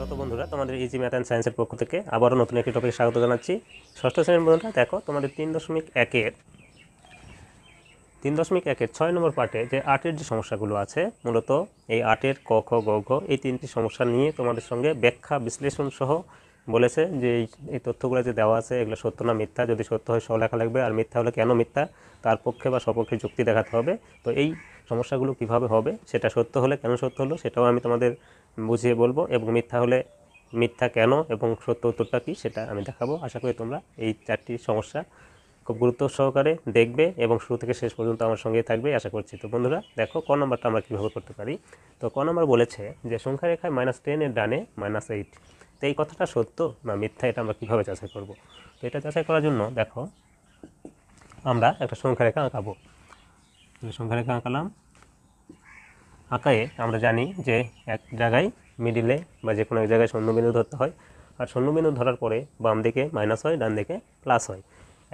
স্বাগত বন্ধুরা, তোমাদের ইজি ম্যাথ অ্যান্ড সায়েন্সের পক্ষ থেকে আবারও নতুন একটি টপিকে স্বাগত জানাচ্ছি। ষষ্ঠ শ্রেণীর বন্ধুরা, দেখো তোমাদের 3.1-এর 6 নম্বর পার্টে যে আটের যে সমস্যাগুলো আছে, মূলত এই আটের ক খ গ ঘ এই তিনটি সমস্যা নিয়ে তোমাদের সঙ্গে ব্যাখ্যা বিশ্লেষণ সহ বলেছে যে এই তথ্যগুলো যে দেওয়া আছে এগুলো সত্য না মিথ্যা, যদি সত্য হয় সহ লেখা লাগবে, আর মিথ্যা হলে কেন মিথ্যা তার পক্ষে বা সপক্ষে যুক্তি দেখাতে হবে। তো এই সমস্যাগুলো কিভাবে হবে, সেটা সত্য হলে কেন সত্য হলো সেটাও আমি তোমাদের বুঝিয়ে বলবো, এবং মিথ্যা হলে মিথ্যা কেন এবং সত্য উত্তরটা কী সেটা আমি দেখাবো। আশা করি তোমরা এই চারটি সমস্যা খুব গুরুত্ব সহকারে দেখবে এবং শুরু থেকে শেষ পর্যন্ত আমার সঙ্গেই থাকবে আশা করছি। তো বন্ধুরা দেখো, ক নম্বরটা আমরা কীভাবে করতে পারি। তো ক নম্বর বলেছে যে সংখ্যা রেখায় -10 এর ডানে -8। তো এই কথাটা সত্য না মিথ্যা, এটা আমরা কীভাবে যাচাই করব। তো এটা যাচাই করার জন্য দেখো আমরা একটা সংখ্যা রেখা আঁকাবো। সংখ্যা রেখা আঁকালাম। আঁকায়ে আমরা জানি যে এক জায়গায় মিডিলে বা যে কোনো এক জায়গায় শূন্যবিন্দু ধরতে হয়, আর শূন্যবিন্দু ধরার পরে বাম দিকে মাইনাস হয়, ডান দিকে প্লাস হয়।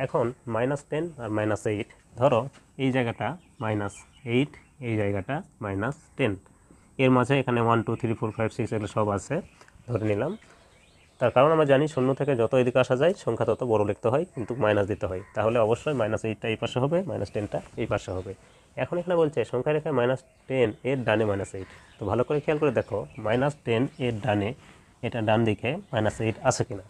এখন -10 আর -8, ধরো এই জায়গাটা -8, এই জায়গাটা -10, এর মাঝে এখানে 1 2 3 4 5 6 এগুলো সব আছে ধরে নিলাম। তার কারণ আমরা জানি শূন্য থেকে যত এদিকে আসা যায় সংখ্যা তত বড় লিখতে হয়, কিন্তু মাইনাস দিতে হয়, তাহলে অবশ্যই -8টা এই পাশে হবে, -10টা এই পাশে হবে। এখন এখানে বলছে সংখ্যা রেখায় -10 এর ডানে -8। তো ভালো করে খেয়াল করে দেখো -10 এর ডানে, এটা ডান দিকে -8 আছে কিনা।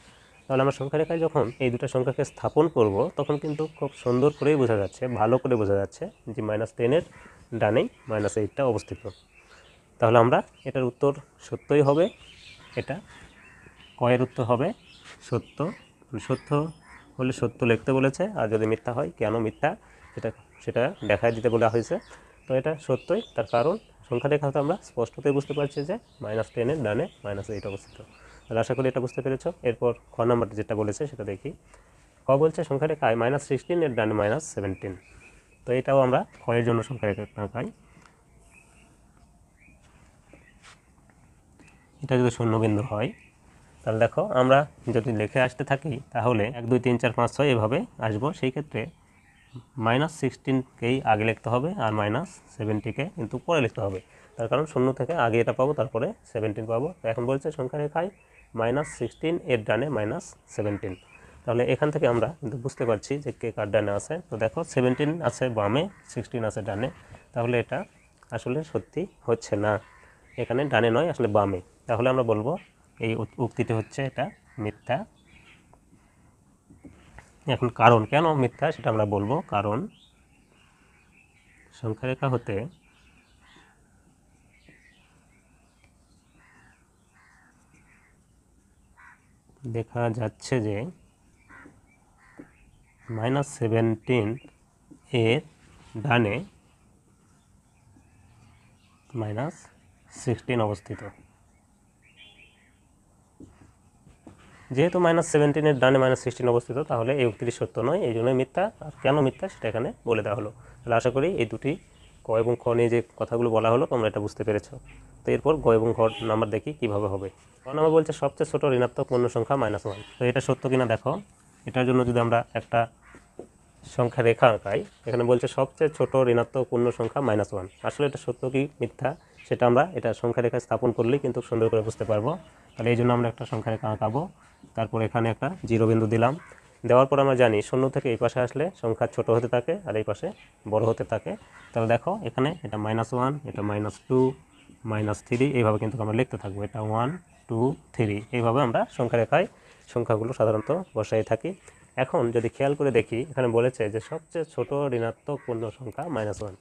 তাহলে আমরা সংখ্যা রেখায় যখন এই দুটো সংখ্যাকে স্থাপন করব তখন কিন্তু খুব সুন্দর করেই বোঝা যাচ্ছে, ভালো করে বোঝা যাচ্ছে যে -10 এর ডানেই -8টা অবস্থিত। তাহলে আমরা এটার উত্তর সত্যই হবে, এটা কয়ের উত্তর হবে সত্য। সত্য হলে সত্য লিখতে বলেছে, আর যদি মিথ্যা হয় কেন মিথ্যা সেটা দেখায় দিতে বলা হয়েছে। তো এটা সত্যই, তার কারণ সংখ্যা রেখা হতে আমরা স্পষ্টতই বুঝতে পারছি যে -10 এর ডানে -8 অবস্থিত। তাহলে আশা করি এটা বুঝতে পেরেছ। এরপর খ নাম্বার যেটা বলেছে সেটা দেখি। ক বলছে সংখ্যা রেখায় -16 এর ডানে -17। তো এটাও আমরা কয়ের জন্য সংখ্যা রেখা আঁকাই। এটা যদি শূন্যবিন্দু হয় তাহলে দেখো আমরা যদি লিখে আসতে থাকি তাহলে 1 2 3 4 5 6 এভাবে আসবো। সেই ক্ষেত্রে -16কেই আগে লিখতে হবে আর -70কে কিন্তু পরে লিখতে হবে, তার কারণ শূন্য থেকে আগে এটা পাবো, তারপরে 17 পাবো। তো এখন বলছে সংখ্যা রেখায় -16 এর ডানে -17। তাহলে এখান থেকে আমরা কিন্তু বুঝতে পারছি যে কে কার ডানে আছে। তো দেখো 17 আছে বামে, 16 আছে ডানে, তাহলে এটা আসলে সত্যি হচ্ছে না, এখানে ডানে নয় আসলে বামে। তাহলে আমরা বলবো এই উক্তিটি হচ্ছে এটা মিথ্যা। এখন কারণ কেন মিথ্যা সেটা আমরা বলবো। কারণ সংখ্যা রেখা হতে দেখা যাচ্ছে যে -17 এর ডানে -16 অবস্থিত। যেহেতু -17 এর ডানে -16 অবস্থিত, তাহলে এই উক্তিটি সত্য নয়, এই জন্যই মিথ্যা। আর কেন মিথ্যা সেটা এখানে বলে দেওয়া হলো। তাহলে আশা করি এই দুটি ক এবং খ নিয়ে যে কথাগুলো বলা হলো তোমরা এটা বুঝতে পেরেছো। তো এরপর গ এবং ঘ নাম্বার দেখি কিভাবে হবে। গ নাম্বার বলছে সবচেয়ে ছোট ঋণাত্মক পূর্ণ সংখ্যা -1। তো এটা সত্য কিনা দেখো। এটার জন্য যদি আমরা একটা সংখ্যা রেখা আঁকাই, এখানে বলছে সবচেয়ে ছোট ঋণাত্মক পূর্ণ সংখ্যা -1। আসলে এটা সত্য কি মিথ্যা সেটা আমরা এটা সংখ্যা রেখায় স্থাপন করলেই কিন্তু সুন্দর করে বুঝতে পারবো। তাহলে এই জন্য আমরা একটা সংখ্যা রেখা আঁকাবো। তারপর এখানে একটা জিরো বিন্দু দিলাম। দেওয়ার পর আমরা জানি শূন্য থেকে এই পাশে আসলে সংখ্যা ছোট হতে থাকে আর এই পাশে বড় হতে থাকে। তাহলে দেখো এখানে এটা -1, এটা -2, -3, এইভাবে কিন্তু আমরা লিখতে থাকবো। এটা 1 2 3, এইভাবে আমরা সংখ্যা রেখায় সংখ্যাগুলো সাধারণত বসাই থাকি। এখন যদি খেয়াল করে দেখি, এখানে বলেছে যে সবচেয়ে ছোট ঋণাত্মক পূর্ণ সংখ্যা -1।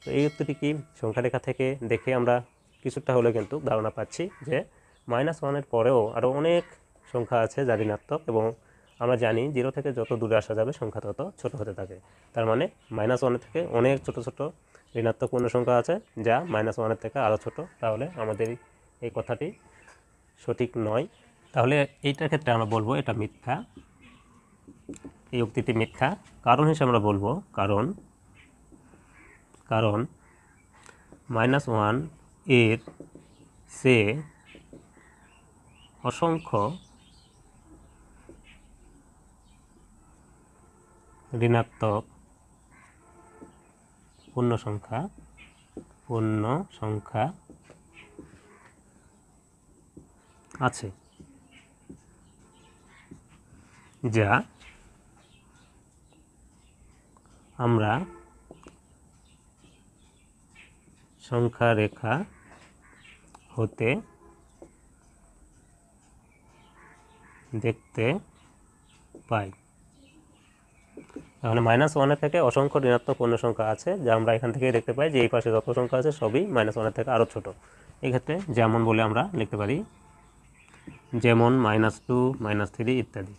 তো এই উক্তিটি কি সংখ্যা রেখা থেকে দেখে আমরা কিছুটা হলে কিন্তু ধারণা পাচ্ছি যে -1-এর পরেও আরও অনেক সংখ্যা আছে যা ঋণাত্মক, এবং আমরা জানি 0 থেকে যত দূরে আসা যাবে সংখ্যা তত ছোট হতে থাকে। তার মানে -1 থেকে অনেক ছোট ছোট ঋণাত্মক পূর্ণ সংখ্যা আছে যা -1-এর থেকে আরও ছোট। তাহলে আমাদের এই কথাটি সঠিক নয়। তাহলে এইটার ক্ষেত্রে আমরা বলবো এটা মিথ্যা, এই উক্তিটি মিথ্যা। কারণ হিসেবে আমরা বলবো কারণ -1 এর চেয়ে অসংখ্য ঋণাত্মক পূর্ণ সংখ্যা আছে, যা আমরা সংখ্যা রেখা হতে দেখতে পাই। তাহলে -1 থেকে অসংখ্য ঋণাত্মক পূর্ণ সংখ্যা আছে, যা আমরা এখান থেকে দেখতে পাই যে এই পাশে যত সংখ্যা আছে সবই -1 থেকে আরও ছোট। এই ক্ষেত্রে যেমন বলে আমরা লিখতে পারি, যেমন -2, -3 ইত্যাদি।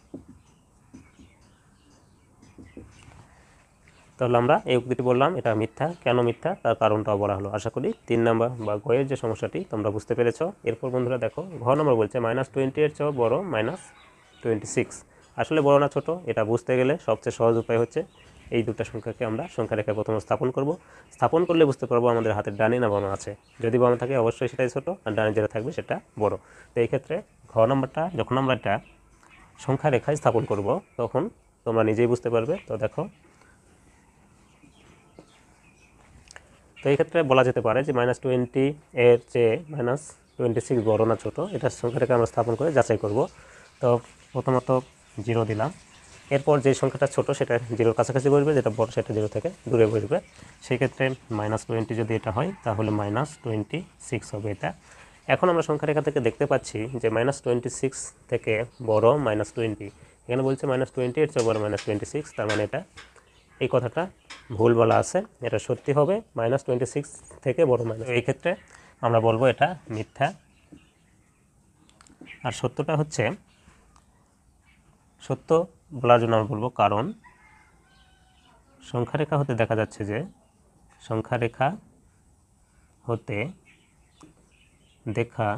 তাহলে আমরা এই উক্তিটি বললাম, এটা মিথ্যা। কেন মিথ্যা তার কারণটাও বলা হলো। আশা করি 3 নম্বর বা গয়ের যে সমস্যাটি তোমরা বুঝতে পেরেছ। এরপর বন্ধুরা দেখো, ঘ নম্বর বলছে -20 এর চেয়েও বড় -26। আসলে বড় না ছোট এটা বুঝতে গেলে সবচেয়ে সহজ উপায় হচ্ছে এই দুটো সংখ্যাকে আমরা সংখ্যা রেখায় প্রথমে স্থাপন করব। স্থাপন করলে বুঝতে পারবো আমাদের হাতের ডানে না বামে আছে। যদি বামে থাকে অবশ্যই সেটাই ছোট, আর ডানে যেটা থাকবে সেটা বড়। তো এই ক্ষেত্রে ঘ নম্বরটা যখন আমরা এটা সংখ্যা রেখায় স্থাপন করব তখন তোমরা নিজেই বুঝতে পারবে। তো দেখো, তো এই ক্ষেত্রে বলা যেতে পারে যে -20 এর চেয়ে -26 বড় না ছোট, এটা সংখ্যা রেখা আমরা স্থাপন করে যাচাই করব। তো প্রথমত 0 দিলাম, এরপর যে সংখ্যাটা ছোট সেটা 0-র কাছাকাছি বসবে, যেটা বড় সেটা 0 থেকে দূরে বসবে। সেই ক্ষেত্রে -20 যদি এটা হয় তাহলে -26 হবে এটা। এখন আমরা সংখ্যা রেখা থেকে দেখতে পাচ্ছি যে -26 থেকে বড় -20। এখানে বলছে -20 এর চেয়ে বড় -26, তার মানে এটা এই কথাটা ভুল বলা আছে, এটা সত্যি হবে -26 থেকে বড় এই ক্ষেত্রে আমরা বলবো এটা মিথ্যা। আর সত্যটা হচ্ছে, সত্য বলার জন্য আমরা বলবো কারণ সংখ্যা রেখা হতে দেখা যাচ্ছে যে সংখ্যা রেখা হতে দেখা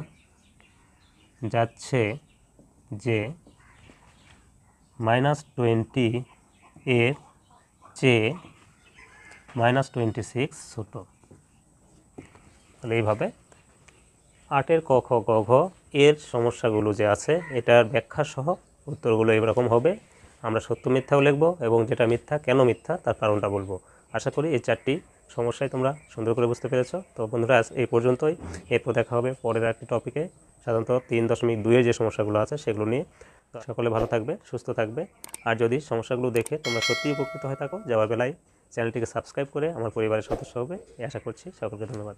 যাচ্ছে যে -20 এর চেয়ে -26 ছোট। তাহলে এইভাবে 8-এর ক, খ, গ, ঘ এর সমস্যাগুলো যে আছে এটার ব্যাখ্যা সহ উত্তরগুলো এরকম হবে। আমরা সত্য মিথ্যাও লিখব এবং যেটা মিথ্যা কেন মিথ্যা তার কারণটা বলবো। আশা করি এই 4টি সমস্যাই তোমরা সুন্দর করে বুঝতে পেরেছো। তো বন্ধুরা আজ এই পর্যন্তই। এরপর দেখা হবে পরের একটি টপিকে, সাধারণত 3.2-এর যে সমস্যাগুলো আছে সেগুলো নিয়ে। সকলে ভালো থাকবে, সুস্থ থাকবে। আর যদি সমস্যাগুলো দেখে তোমরা সত্যিই উপকৃত হয়ে থাকো, যাওয়ার বেলায় চ্যানেলটিকে সাবস্ক্রাইব করে আমার পরিবারের সদস্য হবে এই আশা করছি। সকলকে ধন্যবাদ।